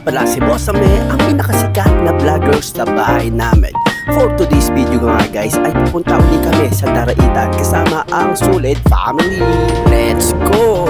pala si Boss Ame, ang pinakasikat na vlogger sa bahay namin. For today's video nga guys ay pupunta ulit kami sa Daraitan kasama ang Suled Family. Let's go!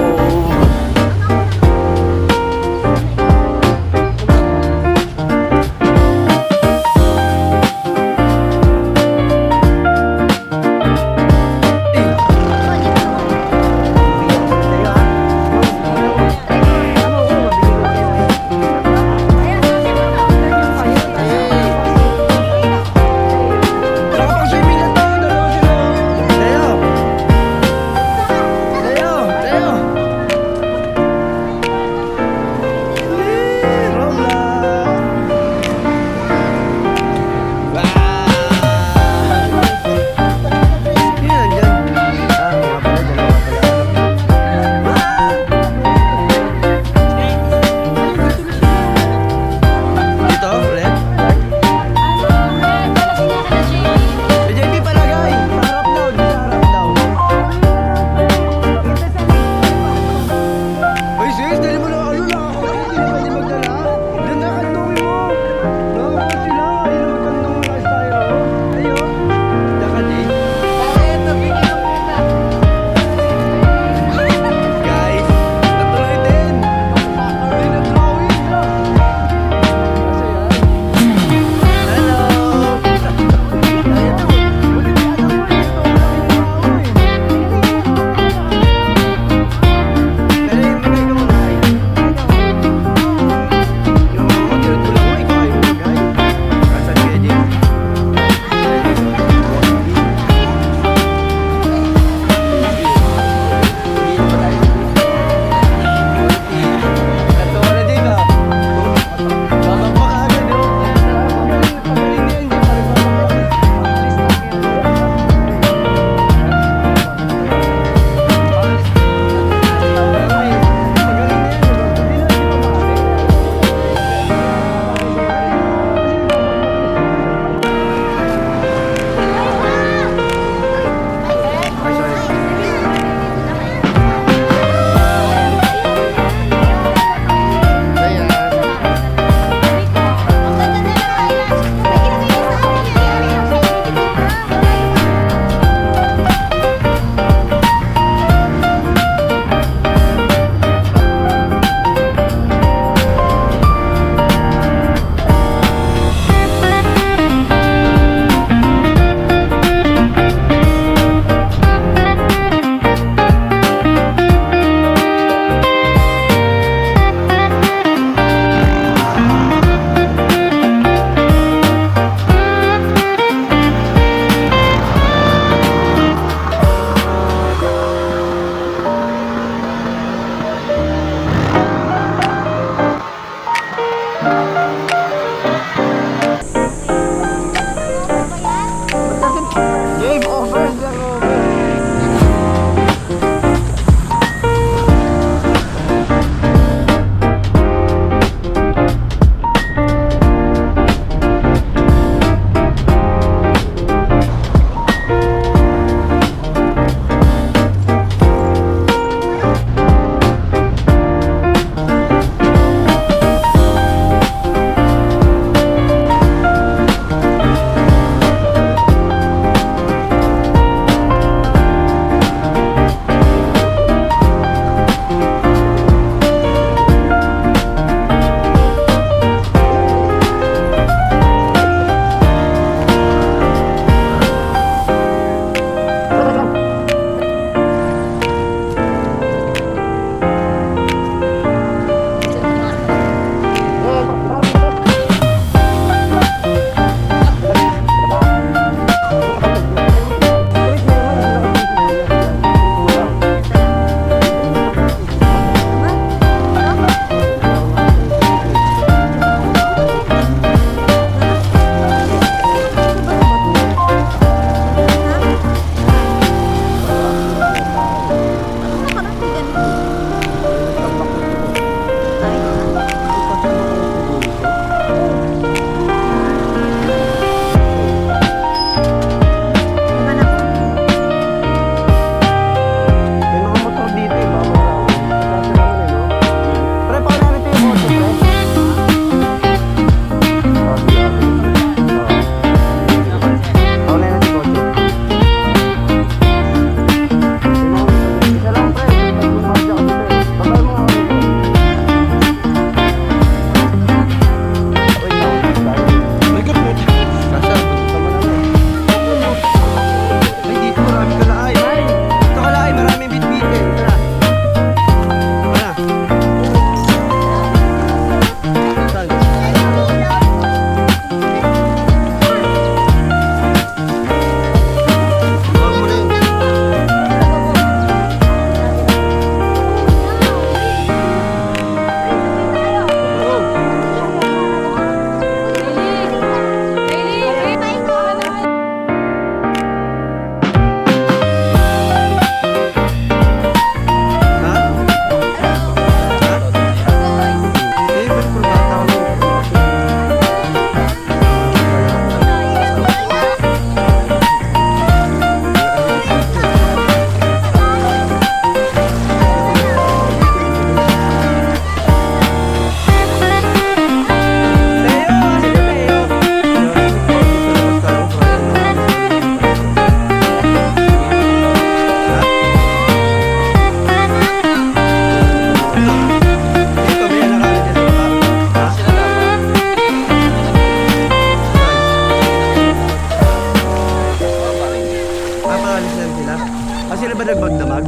nagmagdamag?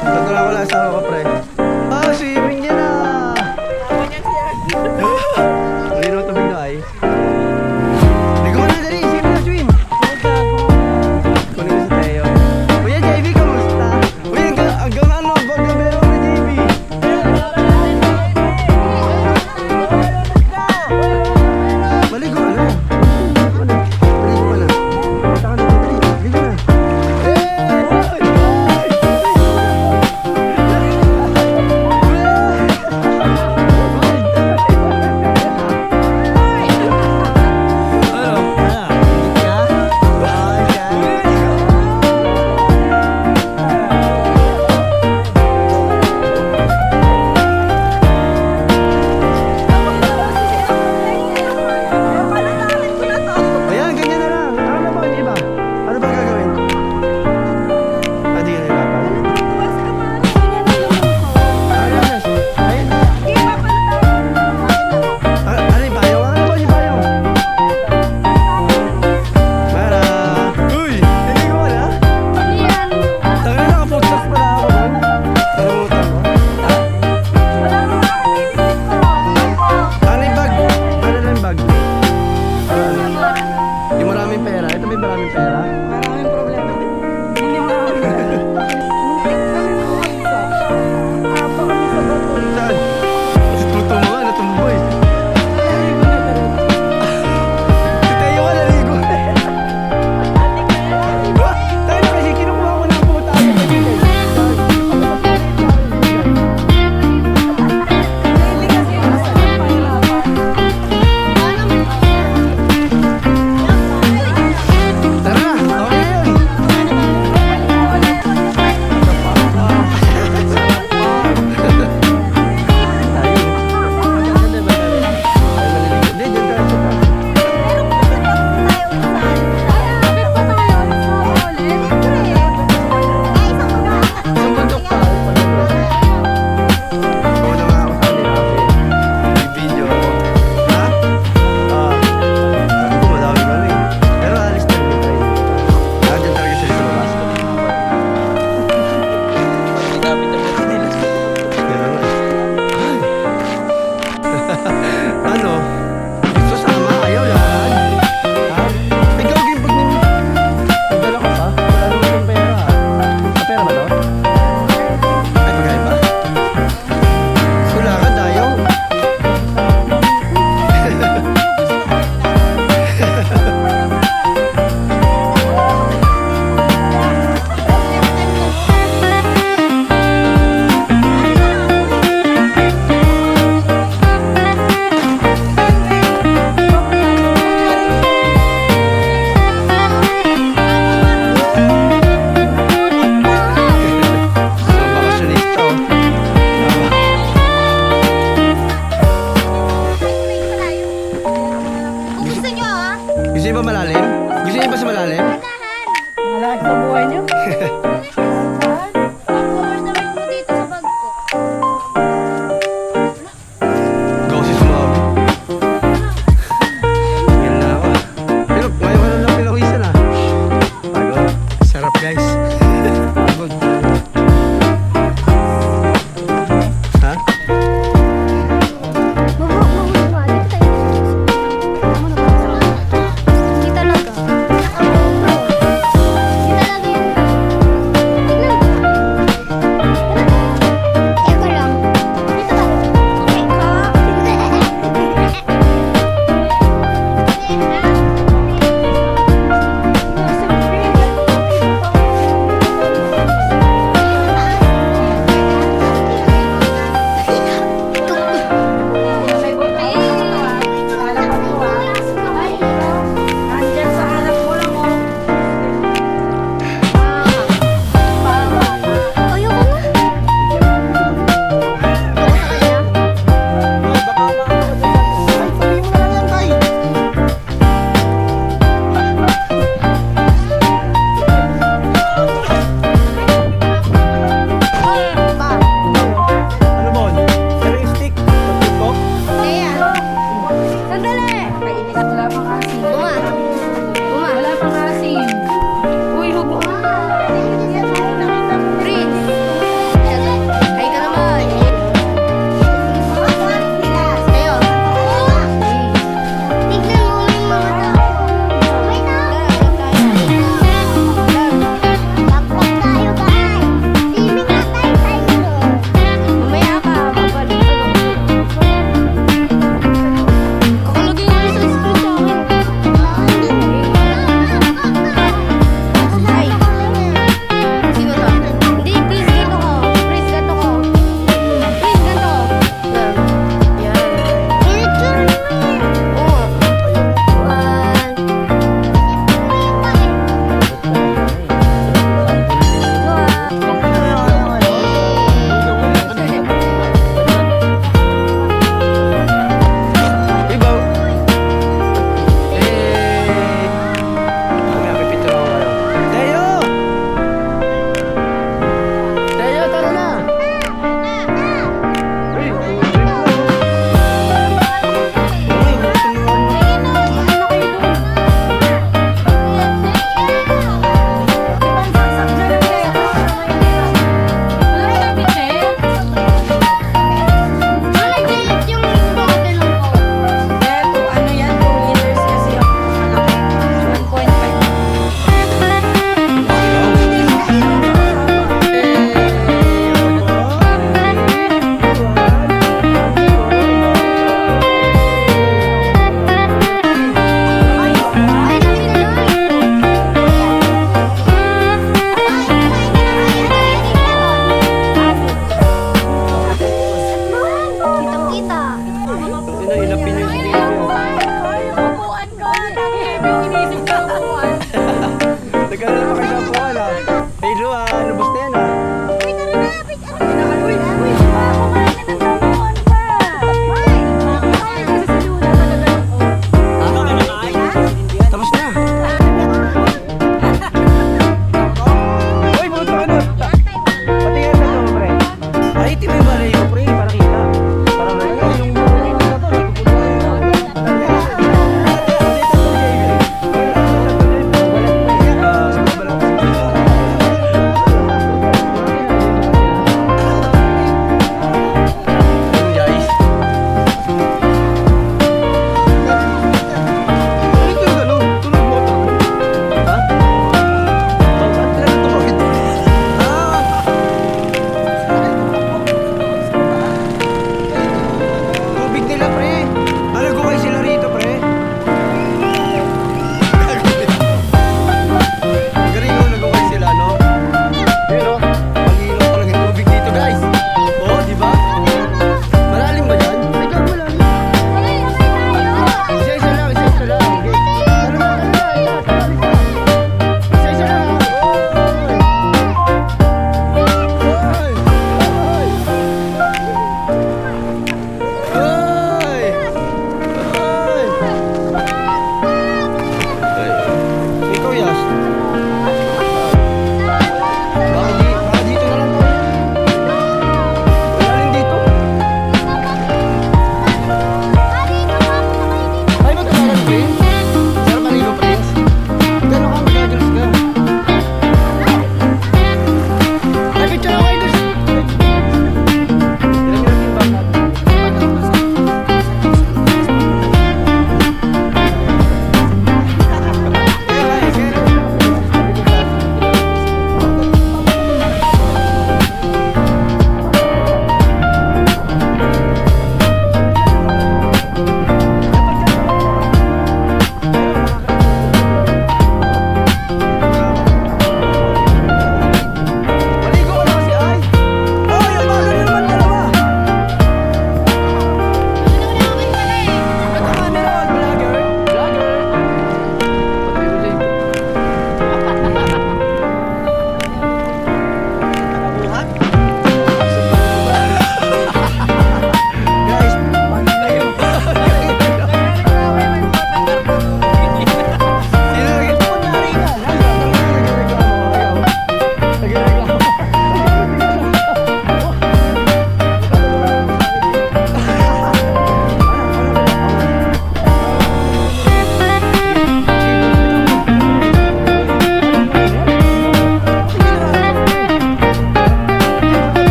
Natula ko lang asawa ko, pre. Ah, swimming niya na! Hindi naman tubig na ay. Ligo na, dali! Sige na, swim! Kunin ko si Teo. Kuya JB, kamusta? Uy, hanggang ano, bagabero na JB. Maligo ka na. Maligo ka na. Punta ka na, dali. Ligo na. Ayan, ganyan na lang. Ano ba, di ba? Ano ba gagawin? Ah, di ka na ibaba. Ayun. Ano yung payong? Ano ba yung payong? Mara! Uy! Hindi ko wala? Tangin na, nakapuntas pala ako doon. Nalimutan ko. Ano yung bag? Ano na yung bag? Yung maraming pera. Ito may maraming pera. Maraming problema din. Hindi mo naman Saan? Si Tuto mo nga, natumboy. Si Teo ka naligo. Tayo na kasi, kinukuha ko ng puta. Tara, okay yun. Hindi, dyan tayo sa taas. Sa bundok pa. Oo na nga ako sa kanila kasi may video ako. Ha? Sabi ko madami kami. Pero alis na rin tayo. Dyan talaga sila sa labas. Kaya nga. Ano? Gusto sama? Ayaw yan. Ha? Ikaw game pag ninyo. Nagdala ko pa. Wala naman yung pera. Sa pera ba to? Ay, pagkain ba? Wala ka tayo. Mga bakasyonista oh. Gusto nyo ah? Gusto niyo ba malalim? Gusto niyo ba sa malalim? Malaki sa buhay niyo. Ang naman mo dito sa bag ko. Ikaw si sumabi. Yan na ako. Pero ngayon ka na lang pinawisan ah. Pagod. Sarap guys. Pagod. Ha? Hindi talaga.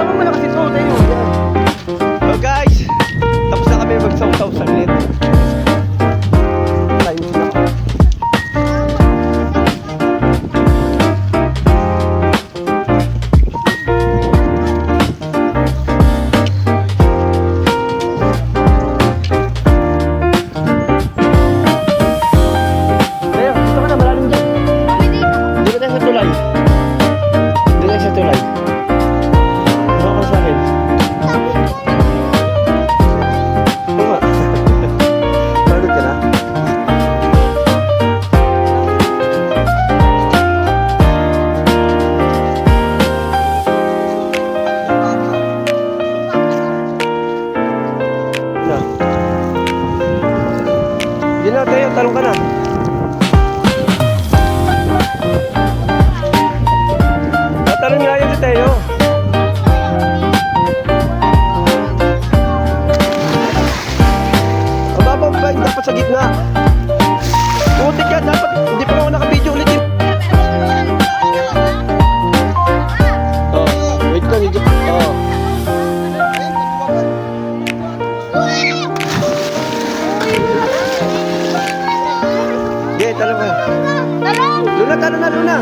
Tama mo na kasi ito. Tayo. So guys, tapos na kami magsaw-saw sa net. Tayo sila. Tayo, dito ka na. Malalim dyan. Kami dito. Dito tayo sa tulay. Dito tayo sa tulay. Huwag ka sa akin. Oo nga. Pagod ka na? Na. Hindi na tayo, talong ka na. Tatalon nga yun si Teo. Ang babaw ba? Dapat sa gitna. Putik ka, dapat. Hindi pa ako nakabidyo ulit yun. Oh, wait lang. Oh. Okay, talong ka. Talong! Luna, talong na, Luna.